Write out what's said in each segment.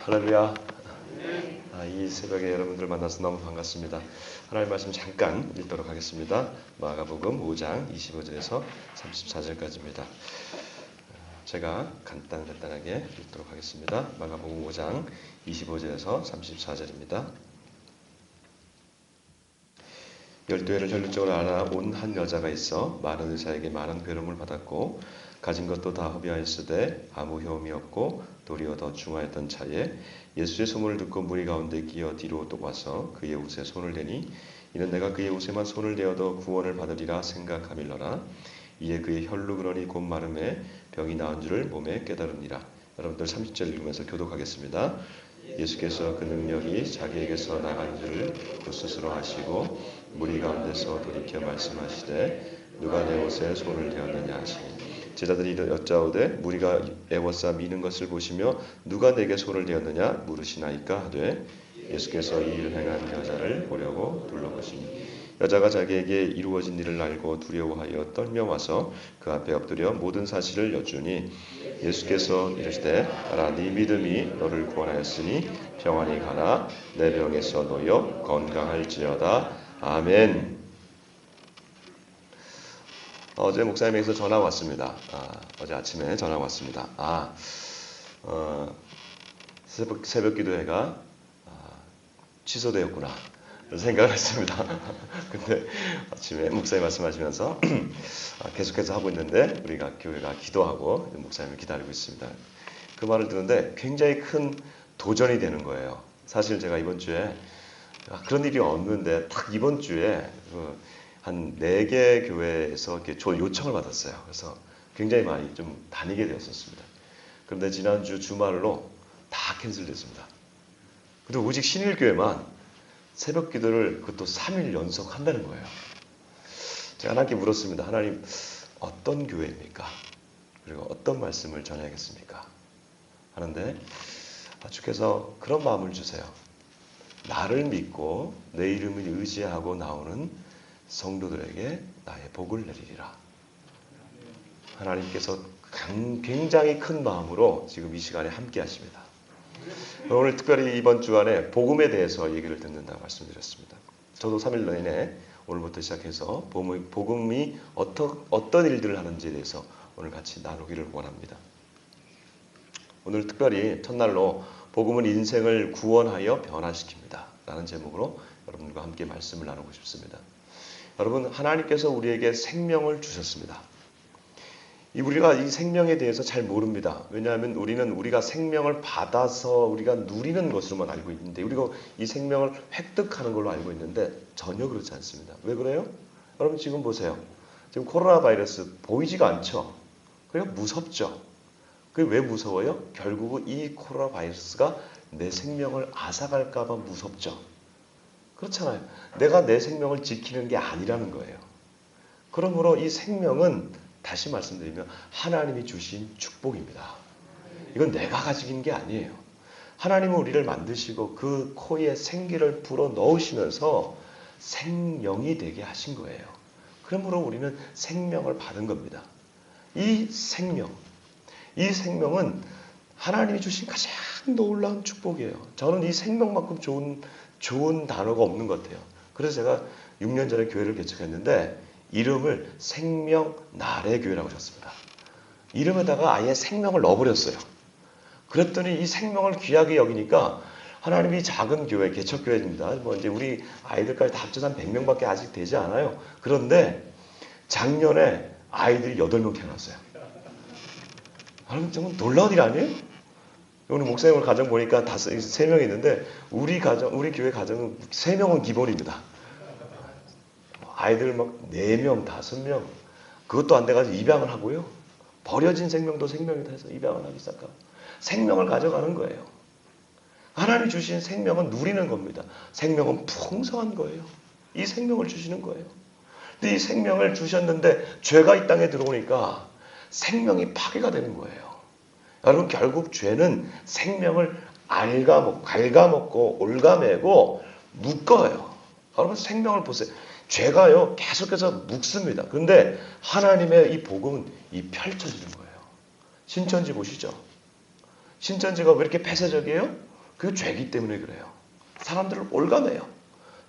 할렐루야. 이 새벽에 여러분들 만나서 너무 반갑습니다. 하나님 말씀 잠깐 읽도록 하겠습니다. 마가복음 5장 25절에서 34절까지입니다. 제가 간단하게 읽도록 하겠습니다. 마가복음 5장 25절에서 34절입니다. 12회를 전력적으로 알아온 한 여자가 있어 많은 의사에게 많은 괴로움을 받았고 가진 것도 다 허비하였으되 아무 효험이 없고 도리어 더 중하였던 차에 예수의 소문을 듣고 무리 가운데 끼어 뒤로 또 와서 그의 옷에 손을 대니 이는 내가 그의 옷에만 손을 대어도 구원을 받으리라 생각함일러라. 이에 그의 혈루 그러니 곧 마름에 병이 나은 줄을 몸에 깨달으니라. 여러분들 30절 읽으면서 교독하겠습니다. 예수께서 그 능력이 자기에게서 나간 줄을 그 스스로 하시고 무리 가운데서 돌이켜 말씀하시되 누가 내 옷에 손을 대었느냐 하시니 제자들이 여짜오되 무리가 애워싸 미는 것을 보시며 누가 내게 손을 대었느냐 물으시나이까 하되 예수께서 이 일을 행한 여자를 보려고 둘러보시니 여자가 자기에게 이루어진 일을 알고 두려워하여 떨며 와서 그 앞에 엎드려 모든 사실을 여쭈니 예수께서 이르시되 가라 네 믿음이 너를 구원하였으니 평안히 가라 내 병에서 놓여 건강할지어다. 아멘. 어제 목사님에게서 전화 왔습니다. 어제 아침에 전화 왔습니다. 새벽 기도회가 취소되었구나 생각을 했습니다. 근데 아침에 목사님 말씀하시면서 계속해서 하고 있는데 우리가 교회가 기도하고 목사님을 기다리고 있습니다. 그 말을 듣는데 굉장히 큰 도전이 되는 거예요. 사실 제가 이번 주에 그런 일이 없는데 딱 이번 주에 한 4개 교회에서 이렇게 요청을 받았어요. 그래서 굉장히 많이 좀 다니게 되었었습니다. 그런데 지난주 주말로 다 캔슬됐습니다. 근데 오직 신일교회만 새벽 기도를 그것도 3일 연속 한다는 거예요. 제가 하나님께 물었습니다. 하나님, 어떤 교회입니까? 그리고 어떤 말씀을 전해야겠습니까? 하는데 주께서 그런 마음을 주세요. 나를 믿고 내 이름을 의지하고 나오는 성도들에게 나의 복을 내리리라. 하나님께서 굉장히 큰 마음으로 지금 이 시간에 함께 하십니다. 오늘 특별히 이번 주간에 복음에 대해서 얘기를 듣는다고 말씀드렸습니다. 저도 3일 내내 오늘부터 시작해서 복음이 어떤 일들을 하는지에 대해서 오늘 같이 나누기를 원합니다. 오늘 특별히 첫날로 복음은 인생을 구원하여 변화시킵니다 라는 제목으로 여러분과 함께 말씀을 나누고 싶습니다. 여러분, 하나님께서 우리에게 생명을 주셨습니다. 우리가 이 생명에 대해서 잘 모릅니다. 왜냐하면 우리가 생명을 받아서 우리가 누리는 것으로만 알고 있는데, 그리고 이 생명을 획득하는 걸로 알고 있는데 전혀 그렇지 않습니다. 왜 그래요? 여러분 지금 보세요. 지금 코로나 바이러스 보이지가 않죠? 그러니까 무섭죠? 그게 왜 무서워요? 결국은 이 코로나 바이러스가 내 생명을 앗아갈까 봐 무섭죠? 그렇잖아요. 내가 내 생명을 지키는 게 아니라는 거예요. 그러므로 이 생명은 다시 말씀드리면 하나님이 주신 축복입니다. 이건 내가 가진 게 아니에요. 하나님은 우리를 만드시고 그 코에 생기를 불어 넣으시면서 생명이 되게 하신 거예요. 그러므로 우리는 생명을 받은 겁니다. 이 생명은 하나님이 주신 가장 놀라운 축복이에요. 저는 이 생명만큼 좋은 단어가 없는 것 같아요. 그래서 제가 6년 전에 교회를 개척했는데 이름을 생명나래 교회라고 하셨습니다. 이름에다가 아예 생명을 넣어버렸어요. 그랬더니 이 생명을 귀하게 여기니까 하나님이 작은 교회, 개척교회입니다. 이제 우리 아이들까지 다 합쳐서 한 100명밖에 아직 되지 않아요. 그런데 작년에 아이들이 8명 태어났어요. 여러분 정말 놀라운 일 아니에요? 오늘 목사님 가정 보니까 3명 있는데 우리 교회 가정은 3명은 기본입니다. 아이들 막 4명, 5명 그것도 안 돼가지고 입양을 하고요. 버려진 생명도 생명이다 해서 입양을 하기 시작하고 생명을 가져가는 거예요. 하나님이 주신 생명은 누리는 겁니다. 생명은 풍성한 거예요. 이 생명을 주시는 거예요. 근데 이 생명을 주셨는데 죄가 이 땅에 들어오니까 생명이 파괴가 되는 거예요. 여러분 결국 죄는 생명을 갉아먹고 올가매고 묶어요. 여러분 생명을 보세요. 죄가요 계속해서 묶습니다. 그런데 하나님의 이 복음은 펼쳐지는 거예요. 신천지 보시죠. 신천지가 왜 이렇게 폐쇄적이에요? 그 죄기 때문에 그래요. 사람들을 올가매요.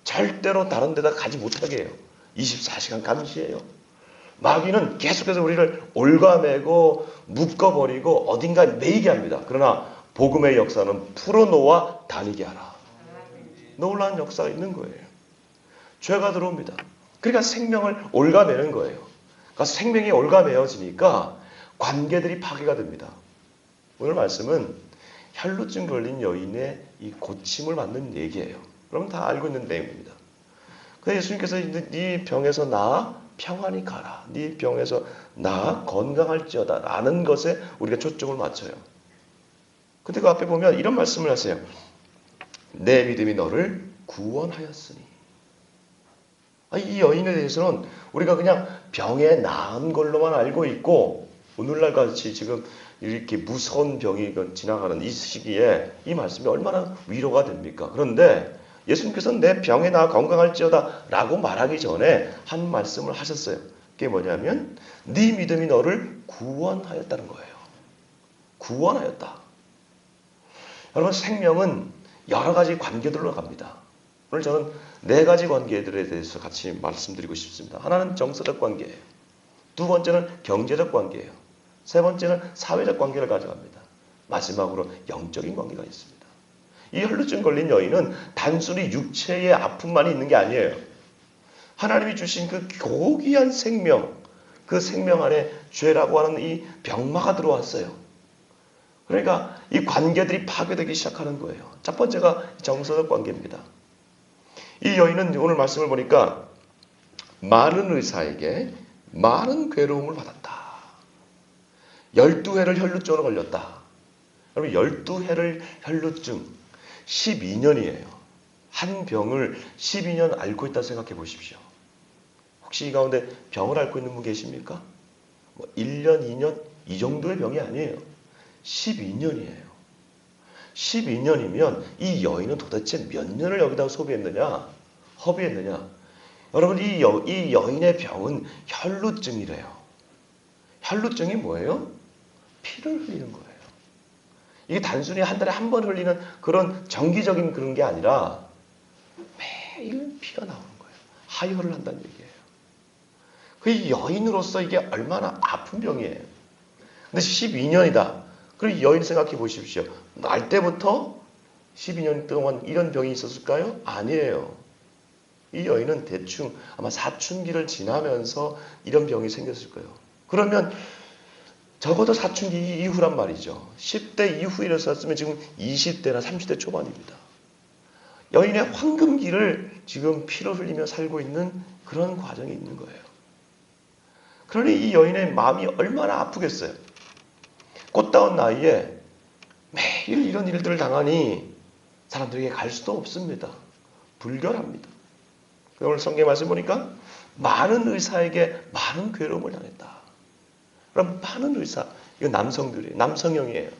절대로 다른 데다 가지 못하게 해요. 24시간 감시해요. 마귀는 계속해서 우리를 올가매고 묶어버리고 어딘가 매이게 합니다. 그러나 복음의 역사는 풀어놓아 다니게 하라. 놀라운 역사가 있는 거예요. 죄가 들어옵니다. 그러니까 생명을 올가매는 거예요. 그러니까 생명이 올가매어지니까 관계들이 파괴가 됩니다. 오늘 말씀은 혈루증 걸린 여인의 이 고침을 받는 얘기예요. 그러면 다 알고 있는 내용입니다. 그래서 예수님께서 네 병에서 나아 평안히 가라. 네 병에서 나아 건강할지어다 라는 것에 우리가 초점을 맞춰요. 근데 그 앞에 보면 이런 말씀을 하세요. 내 믿음이 너를 구원하였으니. 이 여인에 대해서는 우리가 그냥 병에 나은 걸로만 알고 있고 오늘날 같이 지금 이렇게 무서운 병이 지나가는 이 시기에 이 말씀이 얼마나 위로가 됩니까? 그런데 예수님께서는 내 병에 나아 건강할지어다 라고 말하기 전에 한 말씀을 하셨어요. 그게 뭐냐면 네 믿음이 너를 구원하였다는 거예요. 구원하였다. 여러분 생명은 여러 가지 관계들로 갑니다. 오늘 저는 네 가지 관계들에 대해서 같이 말씀드리고 싶습니다. 하나는 정서적 관계예요. 두 번째는 경제적 관계예요. 세 번째는 사회적 관계를 가져갑니다. 마지막으로 영적인 관계가 있습니다. 이 혈루증 걸린 여인은 단순히 육체의 아픔만이 있는 게 아니에요. 하나님이 주신 그 고귀한 생명, 그 생명 안에 죄라고 하는 이 병마가 들어왔어요. 그러니까 이 관계들이 파괴되기 시작하는 거예요. 첫 번째가 정서적 관계입니다. 이 여인은 오늘 말씀을 보니까 많은 의사에게 많은 괴로움을 받았다. 12회를 혈루증으로 걸렸다. 여러분 12회를 혈루증 12년이에요. 한 병을 12년 앓고 있다 생각해 보십시오. 혹시 이 가운데 병을 앓고 있는 분 계십니까? 1년, 2년 이 정도의 병이 아니에요. 12년이에요. 12년이면 이 여인은 도대체 몇 년을 여기다가 허비했느냐? 여러분 이 여인의 병은 혈루증이래요. 혈루증이 뭐예요? 피를 흘리는 거예요. 이게 단순히 한 달에 한 번 흘리는 그런 정기적인 그런 게 아니라 매일 피가 나오는 거예요. 하혈을 한다는 얘기예요. 그 여인으로서 이게 얼마나 아픈 병이에요. 근데 12년이다. 그럼 여인 생각해 보십시오. 날 때부터 12년 동안 이런 병이 있었을까요? 아니에요. 이 여인은 대충 아마 사춘기를 지나면서 이런 병이 생겼을 거예요. 그러면 적어도 사춘기 이후란 말이죠. 10대 이후 일어났으면 지금 20대나 30대 초반입니다. 여인의 황금기를 지금 피를 흘리며 살고 있는 그런 과정이 있는 거예요. 그러니 이 여인의 마음이 얼마나 아프겠어요. 꽃다운 나이에 매일 이런 일들을 당하니 사람들에게 갈 수도 없습니다. 불결합니다. 오늘 성경 말씀 보니까 많은 의사에게 많은 괴로움을 당했다. 그럼 많은 의사, 이거 남성형이에요.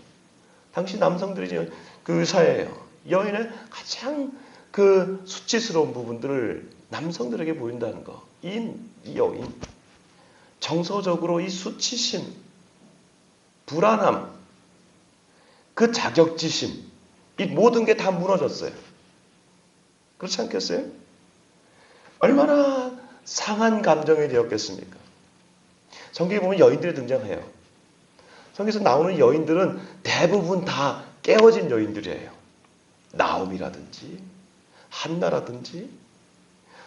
당시 남성들이 그 의사예요. 여인의 가장 그 수치스러운 부분들을 남성들에게 보인다는 거. 이 여인, 정서적으로 이 수치심, 불안함, 그 자격지심, 이 모든 게 다 무너졌어요. 그렇지 않겠어요? 얼마나 상한 감정이 되었겠습니까? 성경에 보면 여인들이 등장해요. 성경에서 나오는 여인들은 대부분 다 깨어진 여인들이에요. 나옴이라든지 한나라든지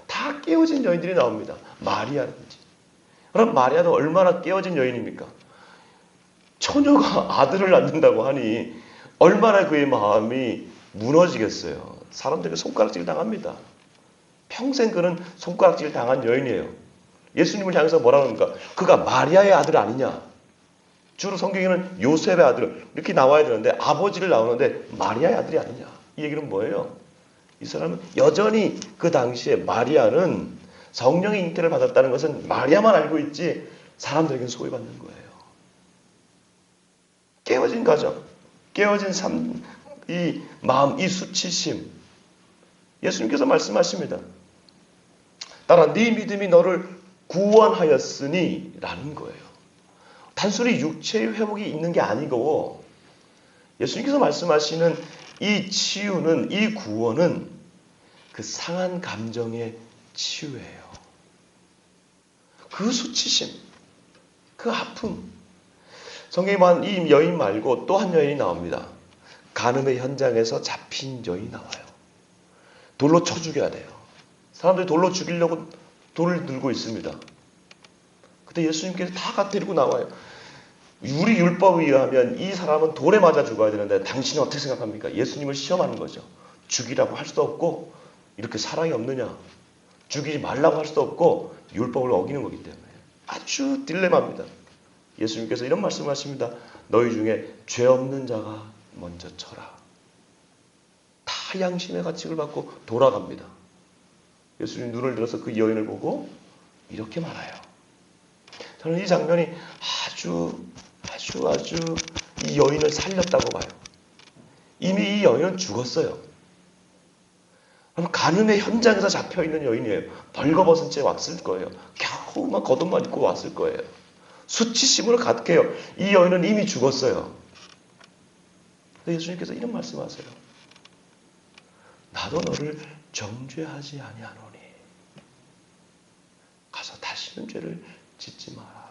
다 깨어진 여인들이 나옵니다. 마리아라든지. 그럼 마리아도 얼마나 깨어진 여인입니까? 처녀가 아들을 낳는다고 하니 얼마나 그의 마음이 무너지겠어요. 사람들에게 손가락질 당합니다. 평생 그는 손가락질 당한 여인이에요. 예수님을 향해서 뭐라고 합니까? 그가 마리아의 아들 아니냐? 주로 성경에는 요셉의 아들 이렇게 나와야 되는데 아버지를 나오는데 마리아의 아들이 아니냐? 이 얘기는 뭐예요? 이 사람은 여전히 그 당시에 마리아는 성령의 잉태를 받았다는 것은 마리아만 알고 있지 사람들에게는 소외받는 거예요. 깨어진 가정, 깨어진 삶, 이 마음, 이 수치심. 예수님께서 말씀하십니다. 따라 네 믿음이 너를 구원하였으니 라는 거예요. 단순히 육체의 회복이 있는 게 아니고 예수님께서 말씀하시는 이 치유는, 이 구원은 그 상한 감정의 치유예요. 그 수치심, 그 아픔. 성경에 이 여인 말고 또 한 여인이 나옵니다. 간음의 현장에서 잡힌 여인이 나와요. 돌로 쳐 죽여야 돼요. 사람들이 돌로 죽이려고 돌을 들고 있습니다. 그때 예수님께서 다 데리고 나와요. 우리 율법에 의하면 이 사람은 돌에 맞아 죽어야 되는데 당신은 어떻게 생각합니까? 예수님을 시험하는 거죠. 죽이라고 할 수도 없고 이렇게 사랑이 없느냐. 죽이지 말라고 할 수도 없고 율법을 어기는 거기 때문에 아주 딜레마입니다. 예수님께서 이런 말씀을 하십니다. 너희 중에 죄 없는 자가 먼저 쳐라. 다 양심의 가책을 받고 돌아갑니다. 예수님 눈을 들어서 그 여인을 보고 이렇게 말해요. 저는 이 장면이 아주 이 여인을 살렸다고 봐요. 이미 이 여인은 죽었어요. 그럼 간음의 현장에서 잡혀있는 여인이에요. 벌거벗은 채 왔을 거예요. 겨우만 겉옷만 입고 왔을 거예요. 수치심으로 가득해요. 이 여인은 이미 죽었어요. 예수님께서 이런 말씀하세요. 나도 너를 정죄하지 아니하노니 가서 다시는 죄를 짓지 마라.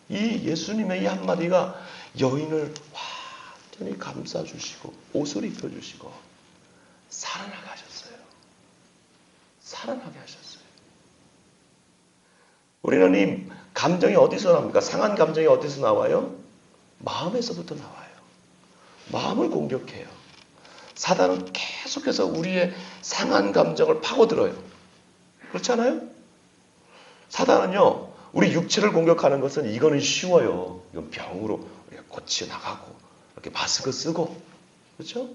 이 예수님의 이 한마디가 여인을 완전히 감싸주시고 옷을 입혀주시고 살아나게 하셨어요. 살아나게 하셨어요. 우리는 이 감정이 어디서 나옵니까? 상한 감정이 어디서 나와요? 마음에서부터 나와요. 마음을 공격해요. 사단은 계속해서 우리의 상한 감정을 파고들어요. 그렇지 않아요? 사단은요, 우리 육체를 공격하는 것은 이거는 쉬워요. 이건 병으로 고쳐 나가고, 이렇게 마스크 쓰고, 그렇죠?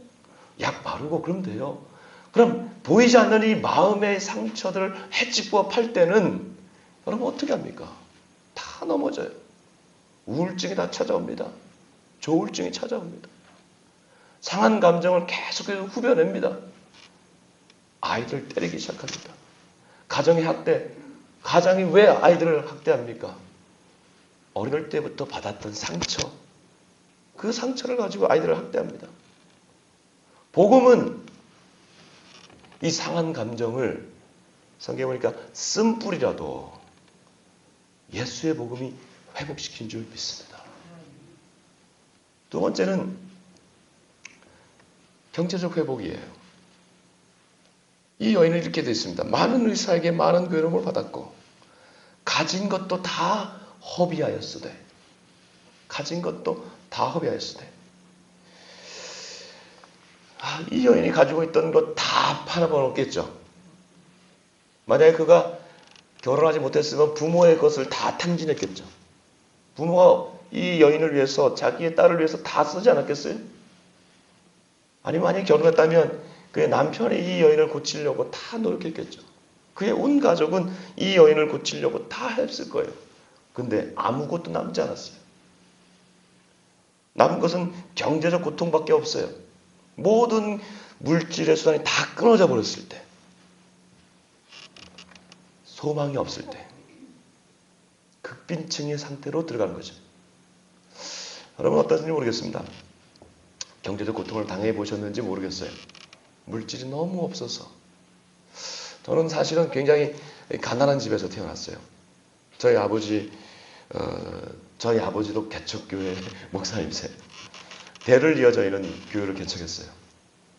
약 바르고 그러면 돼요. 그럼 보이지 않는 이 마음의 상처들을 해치부업할 때는 여러분 어떻게 합니까? 다 넘어져요. 우울증이 다 찾아옵니다. 조울증이 찾아옵니다. 상한 감정을 계속해서 후벼냅니다. 아이들 때리기 시작합니다. 가정의 학대. 가장이 왜 아이들을 학대합니까? 어릴 때부터 받았던 상처. 그 상처를 가지고 아이들을 학대합니다. 복음은 이 상한 감정을 성경에 보니까 쓴뿌리라도 예수의 복음이 회복시킨 줄 믿습니다. 두 번째는 경제적 회복이에요. 이 여인은 이렇게 되어 있습니다. 많은 의사에게 많은 괴로움을 받았고 가진 것도 다 허비하였으되 가진 것도 다 허비하였으되 이 여인이 가지고 있던 것 다 팔아먹었겠죠. 만약에 그가 결혼하지 못했으면 부모의 것을 다 탕진했겠죠. 부모가 이 여인을 위해서 자기의 딸을 위해서 다 쓰지 않았겠어요? 아니면 만약에 결혼했다면 그의 남편이 이 여인을 고치려고 다 노력했겠죠. 그의 온 가족은 이 여인을 고치려고 다 했을 거예요. 근데 아무것도 남지 않았어요. 남은 것은 경제적 고통밖에 없어요. 모든 물질의 수단이 다 끊어져 버렸을 때, 소망이 없을 때 극빈층의 상태로 들어가는 거죠. 여러분 어떠신지 모르겠습니다. 경제적 고통을 당해 보셨는지 모르겠어요. 물질이 너무 없어서. 저는 사실은 굉장히 가난한 집에서 태어났어요. 저희 아버지도 개척교회 목사님이세요. 대를 이어 저희는 교회를 개척했어요.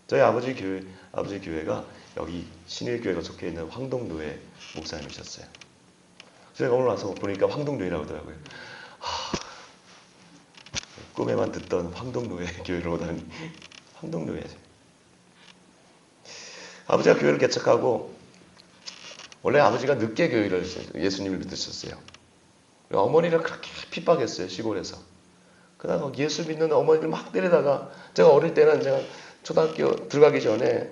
저희 아버지 교회가 여기 신일교회가 속해 있는 황동교회 목사님이셨어요. 제가 오늘 와서 보니까 황동교회라고 하더라고요. 꿈에만 듣던 황동교회 교회를 오다니 황동교회. 아버지가 교회를 개척하고 원래 아버지가 늦게 교회를 예수님을 믿으셨어요. 어머니를 그렇게 핍박했어요. 시골에서. 그러다가 예수 믿는 어머니를 막 때리다가 제가 어릴 때는 제가 초등학교 들어가기 전에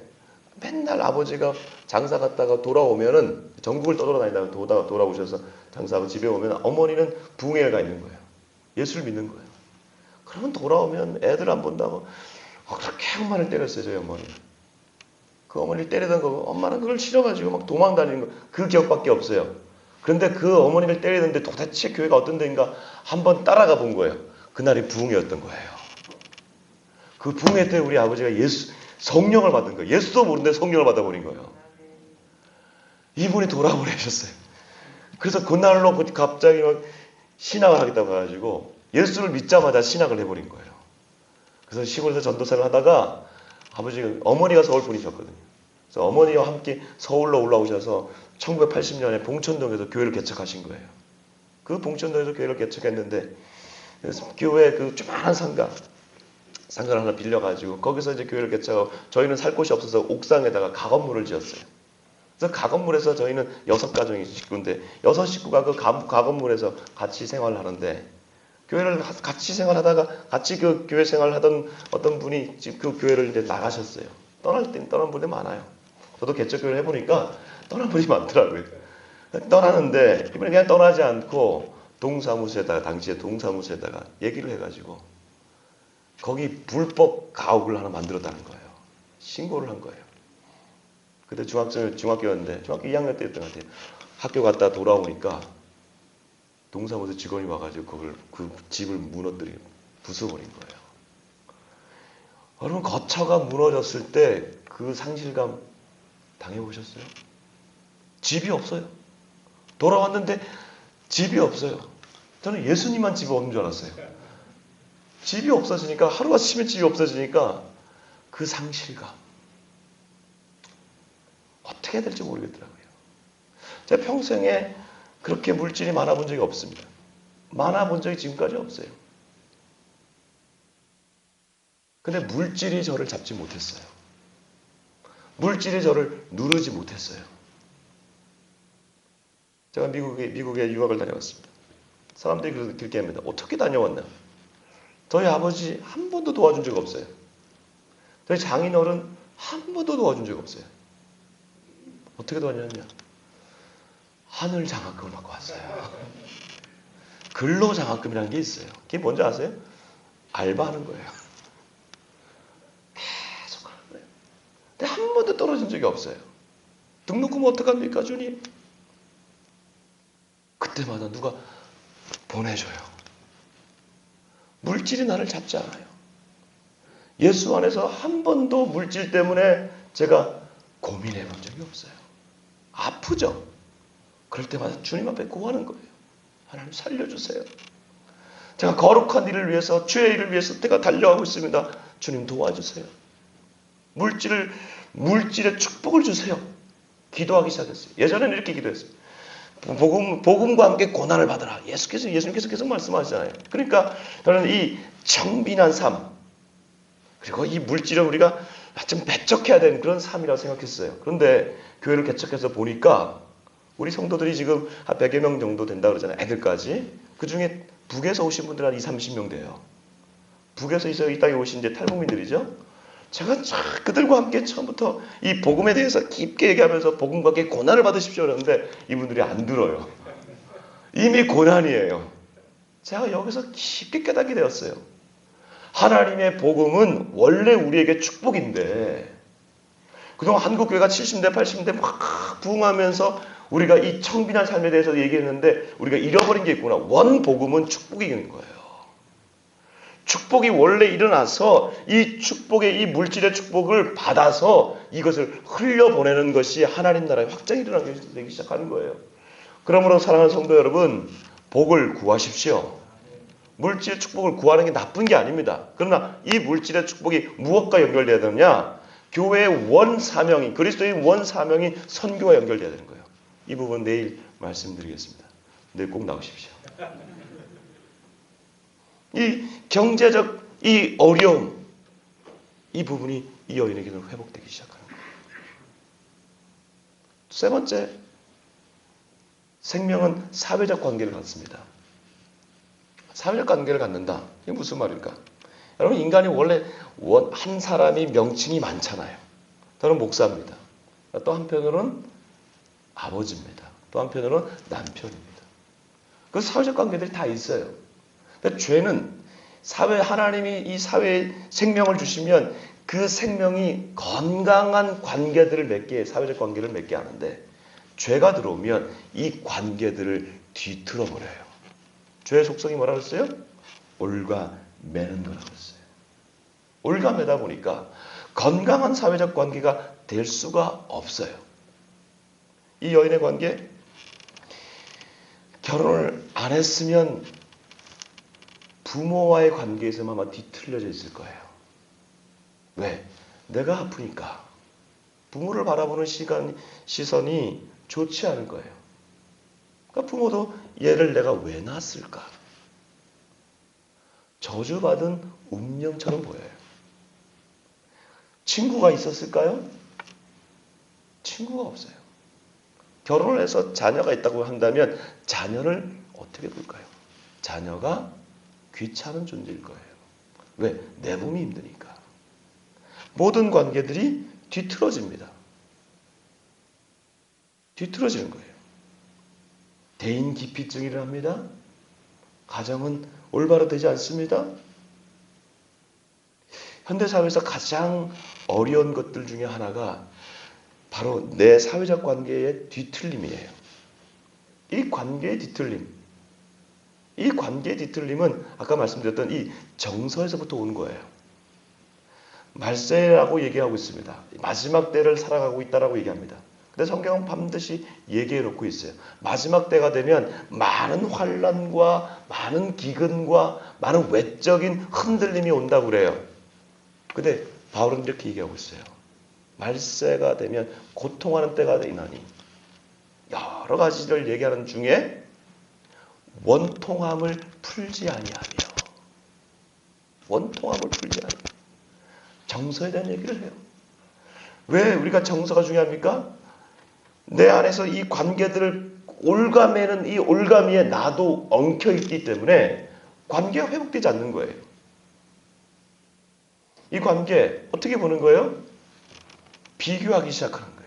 맨날 아버지가 장사 갔다가 돌아오면은 전국을 떠돌아다니다가 돌아오셔서 장사하고 집에 오면 어머니는 부흥회를 가 있는 거예요. 예수를 믿는 거예요. 그러면 돌아오면 애들 안 본다고 그렇게 엄마를 때렸어요. 저희 어머니는. 그 어머니를 때리던 거 엄마는 그걸 싫어가지고 막 도망 다니는 거 그 기억밖에 없어요. 그런데 그 어머니를 때리는데 도대체 교회가 어떤 데인가 한번 따라가 본 거예요. 그날이 부흥회였던 거예요. 그 붕괴 때 우리 아버지가 성령을 받은 거예요. 예수도 모르는데 성령을 받아버린 거예요. 이분이 돌아보내셨어요. 그래서 그날로 갑자기 막 신학을 하겠다고 해가지고 예수를 믿자마자 신학을 해버린 거예요. 그래서 시골에서 전도사를 하다가 어머니가 서울 분이셨거든요. 그래서 어머니와 함께 서울로 올라오셔서 1980년에 봉천동에서 교회를 개척하신 거예요. 그 봉천동에서 교회를 개척했는데 교회 그 조그마한 상가를 하나 빌려가지고 거기서 이제 교회를 개척하고 저희는 살 곳이 없어서 옥상에다가 가건물을 지었어요. 그래서 가건물에서 저희는 6가정이 식구인데 6식구가 그 가건물에서 같이 생활을 하는데 교회를 같이 생활하다가 같이 그 교회 생활하던 어떤 분이 그 교회를 이제 나가셨어요. 떠난 분이 많아요. 저도 개척교회를 해보니까 떠난 분이 많더라고요. 떠나는데 이번에 그냥 떠나지 않고 당시에 동사무소에다가 얘기를 해가지고 거기 불법 가옥을 하나 만들었다는 거예요. 신고를 한 거예요. 그때 중학교였는데 중학교 2학년 때였던 것 같아요. 학교 갔다 돌아오니까 동사무소 직원이 와가지고 그 집을 부숴버린 거예요. 여러분 거처가 무너졌을 때 그 상실감 당해보셨어요? 집이 없어요. 돌아왔는데 집이 없어요. 저는 예수님만 집이 없는 줄 알았어요. 집이 없어지니까 하루아침에 집이 없어지니까 그 상실감 어떻게 해야 될지 모르겠더라고요. 제가 평생에 그렇게 물질이 많아본 적이 없습니다. 많아본 적이 지금까지 없어요. 근데 물질이 저를 잡지 못했어요. 물질이 저를 누르지 못했어요. 제가 미국에 유학을 다녀왔습니다. 사람들이 그렇게 합니다. 어떻게 다녀왔나? 저희 아버지 한 번도 도와준 적 없어요. 저희 장인어른 한 번도 도와준 적 없어요. 어떻게 도와줬냐? 하늘 장학금을 받고 왔어요. 근로 장학금이라는 게 있어요. 그게 뭔지 아세요? 알바하는 거예요. 계속 하는 거예요. 근데 한 번도 떨어진 적이 없어요. 등록금 어떡합니까, 주님? 그때마다 누가 보내줘요. 물질이 나를 잡지 않아요. 예수 안에서 한 번도 물질 때문에 제가 고민해 본 적이 없어요. 아프죠? 그럴 때마다 주님 앞에 구하는 거예요. 하나님 살려주세요. 제가 거룩한 일을 위해서 주의 일을 위해서 내가 달려가고 있습니다. 주님 도와주세요. 물질의 축복을 주세요. 기도하기 시작했어요. 예전에는 이렇게 기도했어요. 복음과 함께 고난을 받으라. 예수님께서 계속 말씀하시잖아요. 그러니까 저는 이 청빈한 삶 그리고 이 물질을 우리가 좀 배척해야 되는 그런 삶이라고 생각했어요. 그런데 교회를 개척해서 보니까 우리 성도들이 지금 한 100여 명 정도 된다 그러잖아요. 애들까지. 그 중에 북에서 오신 분들 한 20, 30명 돼요. 북에서 이 땅에 오신 이제 탈북민들이죠. 제가 그들과 함께 처음부터 이 복음에 대해서 깊게 얘기하면서 복음과 함께 고난을 받으십시오 그러는데 이분들이 안 들어요. 이미 고난이에요. 제가 여기서 깊게 깨닫게 되었어요. 하나님의 복음은 원래 우리에게 축복인데 그동안 한국교회가 70대 80대 막 부흥하면서 우리가 이 청빈한 삶에 대해서 얘기했는데 우리가 잃어버린 게 있구나. 원복음은 축복인 거예요. 축복이 원래 일어나서 이 축복의 이 물질의 축복을 받아서 이것을 흘려보내는 것이 하나님 나라의 확장이 일어나기 시작하는 거예요. 그러므로 사랑하는 성도 여러분, 복을 구하십시오. 물질의 축복을 구하는 게 나쁜 게 아닙니다. 그러나 이 물질의 축복이 무엇과 연결돼야 되느냐? 교회의 원 사명이, 그리스도의 원 사명이 선교와 연결돼야 되는 거예요. 이 부분 내일 말씀드리겠습니다. 내일 꼭 나오십시오. 이 경제적 이 어려움, 이 부분이 이 여인에게는 회복되기 시작하는 거예요. 세 번째, 생명은 사회적 관계를 갖습니다. 사회적 관계를 갖는다. 이게 무슨 말일까? 여러분, 인간이 원래 한 사람이 명칭이 많잖아요. 저는 목사입니다. 또 한편으로는 아버지입니다. 또 한편으로는 남편입니다. 그 사회적 관계들이 다 있어요. 근데 죄는 하나님이 이 사회에 생명을 주시면 그 생명이 건강한 관계들을 맺게, 사회적 관계를 맺게 하는데 죄가 들어오면 이 관계들을 뒤틀어 버려요. 죄의 속성이 뭐라고 했어요? 올가 매는 거라고 했어요. 올가매다 보니까 건강한 사회적 관계가 될 수가 없어요. 이 여인의 관계, 결혼을 안 했으면 부모와의 관계에서만 아마 뒤틀려져 있을 거예요. 왜? 내가 아프니까. 부모를 바라보는 시선이 좋지 않은 거예요. 그러니까 부모도 얘를 내가 왜 낳았을까? 저주받은 운명처럼 보여요. 친구가 있었을까요? 친구가 없어요. 결혼을 해서 자녀가 있다고 한다면 자녀를 어떻게 볼까요? 자녀가 귀찮은 존재일 거예요. 왜? 내 몸이 힘드니까. 모든 관계들이 뒤틀어집니다. 뒤틀어지는 거예요. 대인 기피증이 일어납니다. 가정은 올바로 되지 않습니다. 현대사회에서 가장 어려운 것들 중에 하나가 바로 내 사회적 관계의 뒤틀림이에요. 이 관계의 뒤틀림. 이 관계의 뒤틀림은 아까 말씀드렸던 이 정서에서부터 오는 거예요. 말세라고 얘기하고 있습니다. 마지막 때를 살아가고 있다라고 얘기합니다. 근데 성경은 반드시 얘기해 놓고 있어요. 마지막 때가 되면 많은 환난과 많은 기근과 많은 외적인 흔들림이 온다고 그래요. 근데 바울은 이렇게 얘기하고 있어요. 말세가 되면 고통하는 때가 되나니 여러 가지를 얘기하는 중에 원통함을 풀지 아니하며 원통함을 풀지 아니하며 정서에 대한 얘기를 해요. 왜 우리가 정서가 중요합니까? 내 안에서 이 관계들을 올가매는 이 올가미에 나도 엉켜있기 때문에 관계가 회복되지 않는 거예요. 이 관계 어떻게 보는 거예요? 비교하기 시작하는 거예요.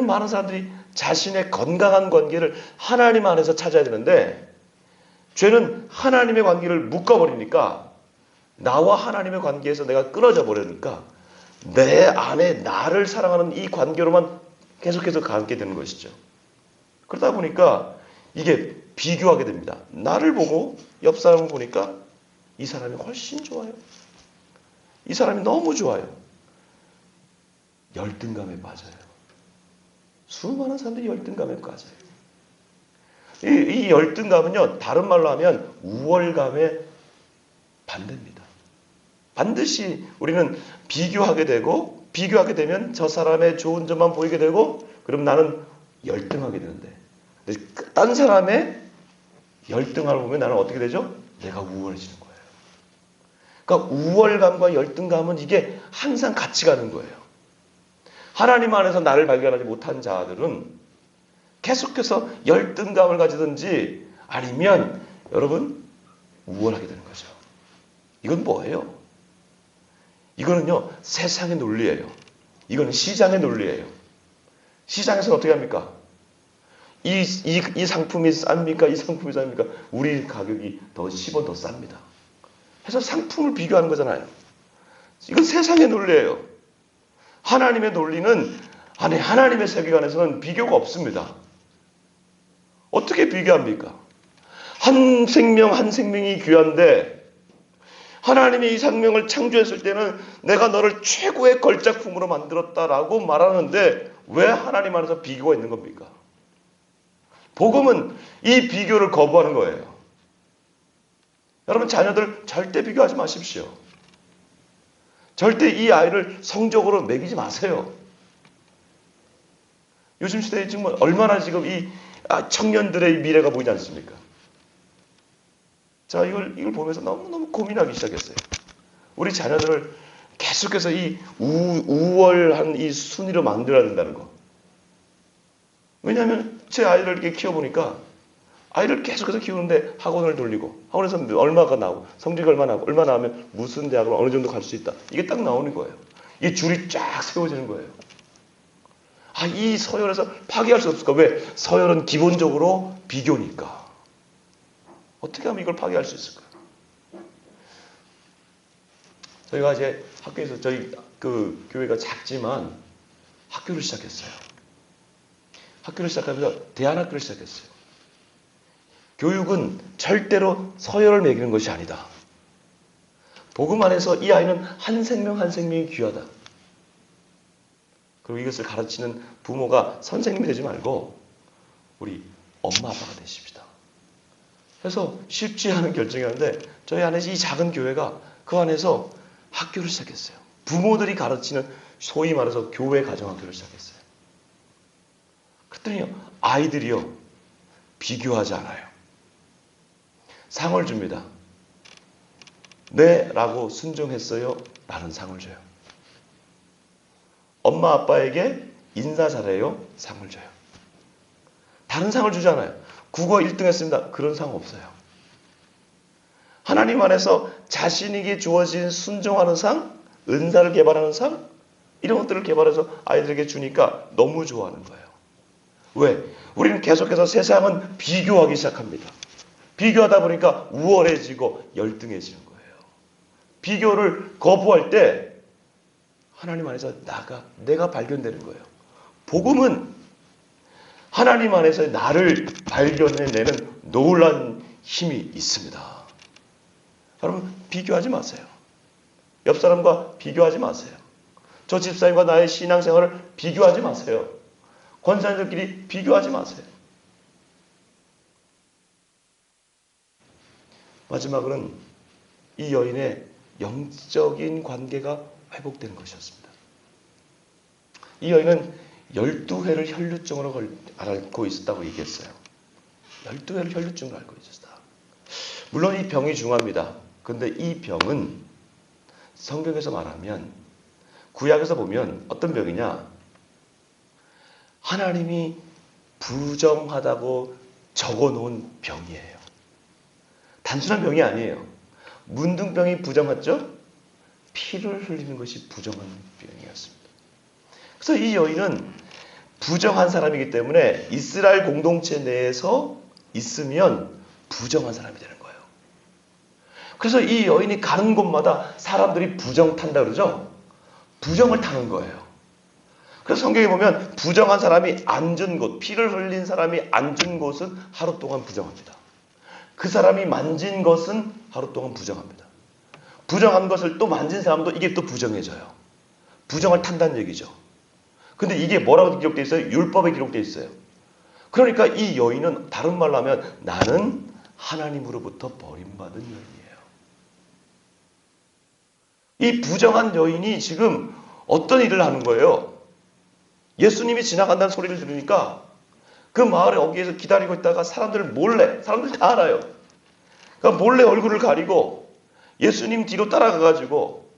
많은 사람들이 자신의 건강한 관계를 하나님 안에서 찾아야 되는데 죄는 하나님의 관계를 묶어버리니까 나와 하나님의 관계에서 내가 끊어져 버리니까 내 안에 나를 사랑하는 이 관계로만 계속해서 가게 되는 것이죠. 그러다 보니까 이게 비교하게 됩니다. 나를 보고 옆 사람을 보니까 이 사람이 훨씬 좋아요. 이 사람이 너무 좋아요. 열등감에 빠져요. 수많은 사람들이 열등감에 빠져요. 이 열등감은요, 다른 말로 하면 우월감의 반대입니다. 반드시 우리는 비교하게 되고, 비교하게 되면 저 사람의 좋은 점만 보이게 되고, 그럼 나는 열등하게 되는데, 딴 사람의 열등함을 보면 나는 어떻게 되죠? 내가 우월해지는 거예요. 그러니까 우월감과 열등감은 이게 항상 같이 가는 거예요. 하나님 안에서 나를 발견하지 못한 자들은 계속해서 열등감을 가지든지 아니면 여러분 우월하게 되는 거죠. 이건 뭐예요? 이거는요 세상의 논리예요. 이거는 시장의 논리예요. 시장에서는 어떻게 합니까? 이 상품이 쌉니까? 이 상품이 쌉니까? 우리 가격이 더 10원 더 쌉니다. 해서 상품을 비교하는 거잖아요. 이건 세상의 논리예요. 하나님의 논리는 하나님의 세계관에서는 비교가 없습니다. 어떻게 비교합니까? 한 생명 한 생명이 귀한데 하나님이 이 생명을 창조했을 때는 내가 너를 최고의 걸작품으로 만들었다라고 말하는데 왜 하나님 안에서 비교가 있는 겁니까? 복음은 이 비교를 거부하는 거예요. 여러분 자녀들 절대 비교하지 마십시오. 절대 이 아이를 성적으로 매기지 마세요. 요즘 시대에 지금 얼마나 지금 이 청년들의 미래가 보이지 않습니까? 자, 이걸 보면서 너무너무 고민하기 시작했어요. 우리 자녀들을 계속해서 이 우월한 이 순위로 만들어야 된다는 거. 왜냐하면 제 아이를 이렇게 키워보니까 아이를 계속해서 키우는데 학원을 돌리고 학원에서 얼마가 나오고 성적이 얼마 나오면 무슨 대학을 어느 정도 갈 수 있다. 이게 딱 나오는 거예요. 이 줄이 쫙 세워지는 거예요. 이 서열에서 파괴할 수 없을까? 왜? 서열은 기본적으로 비교니까. 어떻게 하면 이걸 파괴할 수 있을까? 저희가 이제 학교에서 저희 그 교회가 작지만 학교를 시작했어요. 학교를 시작하면서 대안학교를 시작했어요. 교육은 절대로 서열을 매기는 것이 아니다. 복음 안에서 이 아이는 한 생명 한 생명이 귀하다. 그리고 이것을 가르치는 부모가 선생님이 되지 말고 우리 엄마 아빠가 되십시다. 그래서 쉽지 않은 결정이었는데 저희 안에서 이 작은 교회가 그 안에서 학교를 시작했어요. 부모들이 가르치는 소위 말해서 교회 가정학교를 시작했어요. 그랬더니 아이들이요 비교하지 않아요. 상을 줍니다. 네 라고 순종했어요 라는 상을 줘요. 엄마 아빠에게 인사 잘해요 상을 줘요. 다른 상을 주지 않아요. 국어 1등 했습니다. 그런 상 없어요. 하나님 안에서 자신에게 주어진 순종하는 상, 은사를 개발하는 상, 이런 것들을 개발해서 아이들에게 주니까 너무 좋아하는 거예요. 왜? 우리는 계속해서 세상은 비교하기 시작합니다. 비교하다 보니까 우월해지고 열등해지는 거예요. 비교를 거부할 때 하나님 안에서 내가 발견되는 거예요. 복음은 하나님 안에서 나를 발견해내는 놀라운 힘이 있습니다. 여러분 비교하지 마세요. 옆 사람과 비교하지 마세요. 저 집사님과 나의 신앙생활을 비교하지 마세요. 권사님들끼리 비교하지 마세요. 마지막으로는 이 여인의 영적인 관계가 회복되는 것이었습니다. 이 여인은 12회를 혈루증으로 앓고 있었다고 얘기했어요. 12회를 혈루증으로 앓고 있었다. 물론 이 병이 중요합니다. 그런데 이 병은 성경에서 말하면 구약에서 보면 어떤 병이냐? 하나님이 부정하다고 적어놓은 병이에요. 단순한 병이 아니에요. 문둥병이 부정했죠? 피를 흘리는 것이 부정한 병이었습니다. 그래서 이 여인은 부정한 사람이기 때문에 이스라엘 공동체 내에서 있으면 부정한 사람이 되는 거예요. 그래서 이 여인이 가는 곳마다 사람들이 부정 탄다 그러죠? 부정을 타는 거예요. 그래서 성경에 보면 부정한 사람이 앉은 곳, 피를 흘린 사람이 앉은 곳은 하루 동안 부정합니다. 그 사람이 만진 것은 하루 동안 부정합니다. 부정한 것을 또 만진 사람도 이게 또 부정해져요. 부정을 탄다는 얘기죠. 근데 이게 뭐라고 기록되어 있어요? 율법에 기록되어 있어요. 그러니까 이 여인은 다른 말로 하면 나는 하나님으로부터 버림받은 여인이에요. 이 부정한 여인이 지금 어떤 일을 하는 거예요? 예수님이 지나간다는 소리를 들으니까 그 마을에 어귀에서 기다리고 있다가 사람들 다 알아요. 그러니까 몰래 얼굴을 가리고 예수님 뒤로 따라가가지고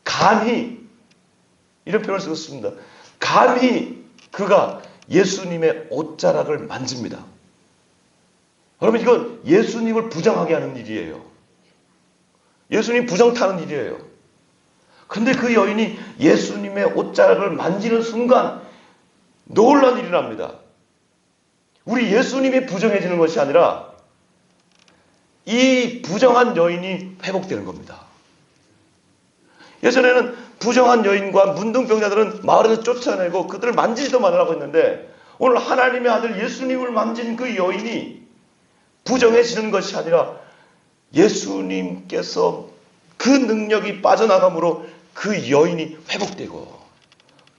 감히 이런 표현을 쓰었습니다. 감히 그가 예수님의 옷자락을 만집니다. 여러분 이건 예수님을 부정하게 하는 일이에요. 예수님 부정 타는 일이에요. 그런데 그 여인이 예수님의 옷자락을 만지는 순간 놀라운 일이 납니다. 우리 예수님이 부정해지는 것이 아니라 이 부정한 여인이 회복되는 겁니다. 예전에는 부정한 여인과 문둥병자들은 마을에서 쫓아내고 그들을 만지지도 말라고 했는데 오늘 하나님의 아들 예수님을 만진 그 여인이 부정해지는 것이 아니라 예수님께서 그 능력이 빠져나감으로 그 여인이 회복되고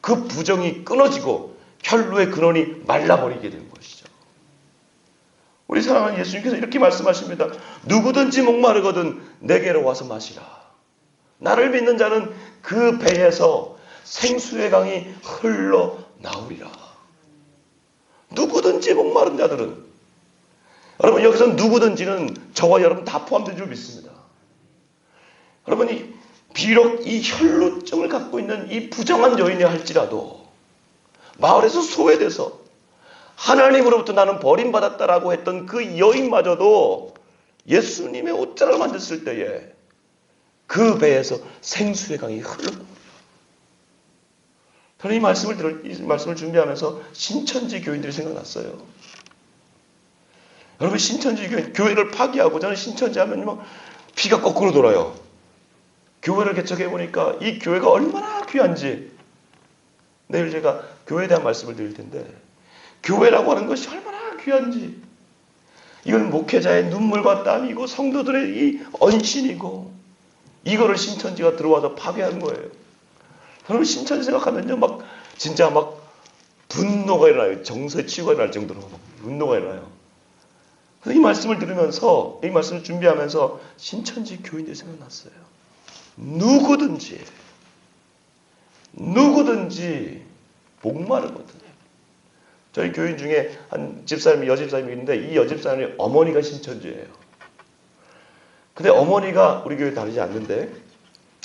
그 부정이 끊어지고 혈루의 근원이 말라버리게 되는 것이죠. 우리 사랑하는 예수님께서 이렇게 말씀하십니다. 누구든지 목마르거든 내게로 와서 마시라. 나를 믿는 자는 그 배에서 생수의 강이 흘러나오리라. 누구든지 목마른 자들은, 여러분 여기서 누구든지는 저와 여러분 다 포함된 줄 믿습니다. 여러분이 비록 이 혈루증을 갖고 있는 이 부정한 여인이 할지라도 마을에서 소외돼서 하나님으로부터 나는 버림받았다라고 했던 그 여인마저도 예수님의 옷자락을 만졌을 때에 그 배에서 생수의 강이 흘러나옵니다. 저는 이 말씀을 준비하면서 신천지 교인들이 생각났어요. 여러분 신천지 교회를 파기하고 저는 신천지 하면 피가 거꾸로 돌아요. 교회를 개척해 보니까 이 교회가 얼마나 귀한지 내일 제가 교회에 대한 말씀을 드릴 텐데 교회라고 하는 것이 얼마나 귀한지 이건 목회자의 눈물과 땀이고 성도들의 이 언신이고 이거를 신천지가 들어와서 파괴한 거예요. 여러분 신천지 생각하면요 진짜 분노가 일어나요. 정서의 치유가 일어날 정도로 분노가 일어나요. 이 말씀을 들으면서 이 말씀을 준비하면서 신천지 교인들이 생각났어요. 누구든지 목마르거든요. 저희 교인 중에 한 집사님이 여집사님이 있는데 이 여집사님이 어머니가 신천지예요. 근데 어머니가 우리 교회 다르지 않는데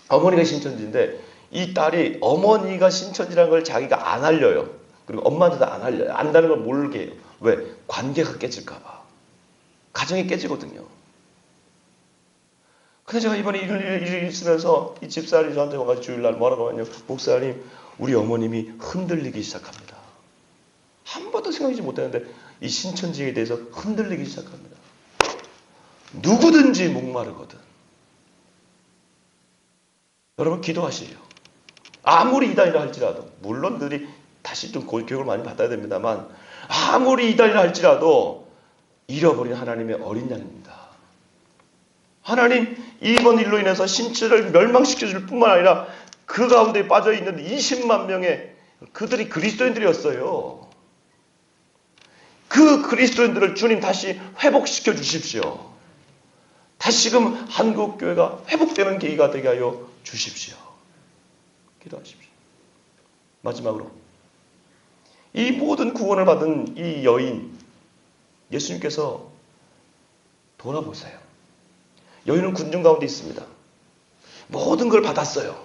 어머니가 신천지인데 이 딸이 어머니가 신천지라는 걸 자기가 안 알려요. 그리고 엄마한테도 안 알려요. 안다는 걸 모르게 해요. 왜? 관계가 깨질까 봐. 가정이 깨지거든요. 근데 제가 이번에 일을 있으면서 이 집사람이 저한테 와가지고 주일날 뭐라고 하냐면 목사님 우리 어머님이 흔들리기 시작합니다. 한 번도 생각하지 못했는데 이 신천지에 대해서 흔들리기 시작합니다. 누구든지 목마르거든. 여러분 기도하시죠. 아무리 이단이라 할지라도 물론 그들이 다시 좀 교육을 많이 받아야 됩니다만 아무리 이단이라 할지라도 잃어버린 하나님의 어린 양입니다. 하나님 이번 일로 인해서 신체를 멸망시켜줄 뿐만 아니라 그 가운데 빠져있는 20만 명의 그들이 그리스도인들이었어요. 그 그리스도인들을 주님 다시 회복시켜 주십시오. 다시금 한국교회가 회복되는 계기가 되게 하여 주십시오. 기도하십시오. 마지막으로 이 모든 구원을 받은 이 여인 예수님께서 돌아보세요. 여인은 군중 가운데 있습니다. 모든 걸 받았어요.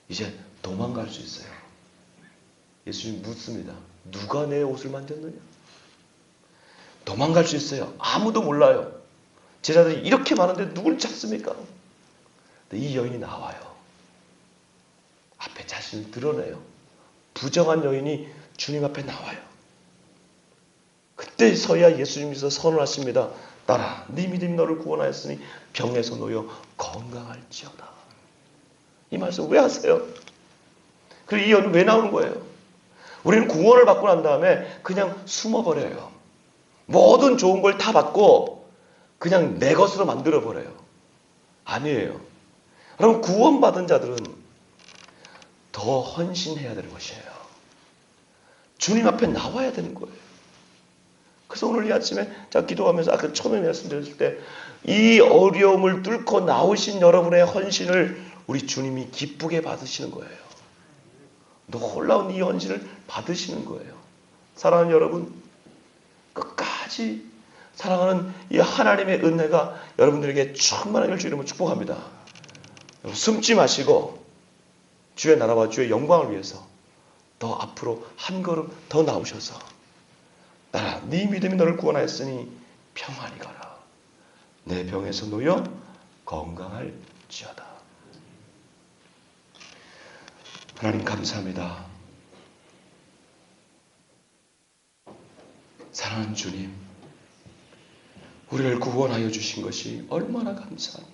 이제 도망갈 수 있어요. 예수님 묻습니다. 누가 내 옷을 만졌느냐? 도망갈 수 있어요. 아무도 몰라요. 제자들이 이렇게 많은데 누굴 찾습니까? 근데 이 여인이 나와요. 앞에 자신을 드러내요. 부정한 여인이 주님 앞에 나와요. 그때서야 예수님께서 선언하십니다. 따라 네 믿음이 너를 구원하였으니 병에서 놓여 건강할지어다. 이 말씀 왜 하세요? 그리고 이 여인은 왜 나오는 거예요? 우리는 구원을 받고 난 다음에 그냥 숨어버려요. 모든 좋은 걸 다 받고 그냥 내 것으로 만들어버려요. 아니에요. 여러분 구원받은 자들은 더 헌신해야 되는 것이에요. 주님 앞에 나와야 되는 거예요. 그래서 오늘 이 아침에 제가 기도하면서 아까 처음에 말씀드렸을 때 이 어려움을 뚫고 나오신 여러분의 헌신을 우리 주님이 기쁘게 받으시는 거예요. 놀라운 이 헌신을 받으시는 거예요. 사랑하는 여러분, 끝까지 사랑하는 이 하나님의 은혜가 여러분들에게 충만하길 주 이름으로 축복합니다. 숨지 마시고 주의 나라와 주의 영광을 위해서 더 앞으로 한 걸음 더 나오셔서 따라 네 믿음이 너를 구원하였으니 평안히 가라. 내 병에서 놓여 건강할지어다. 하나님 감사합니다. 사랑하는 주님, 우리를 구원하여 주신 것이 얼마나 감사한지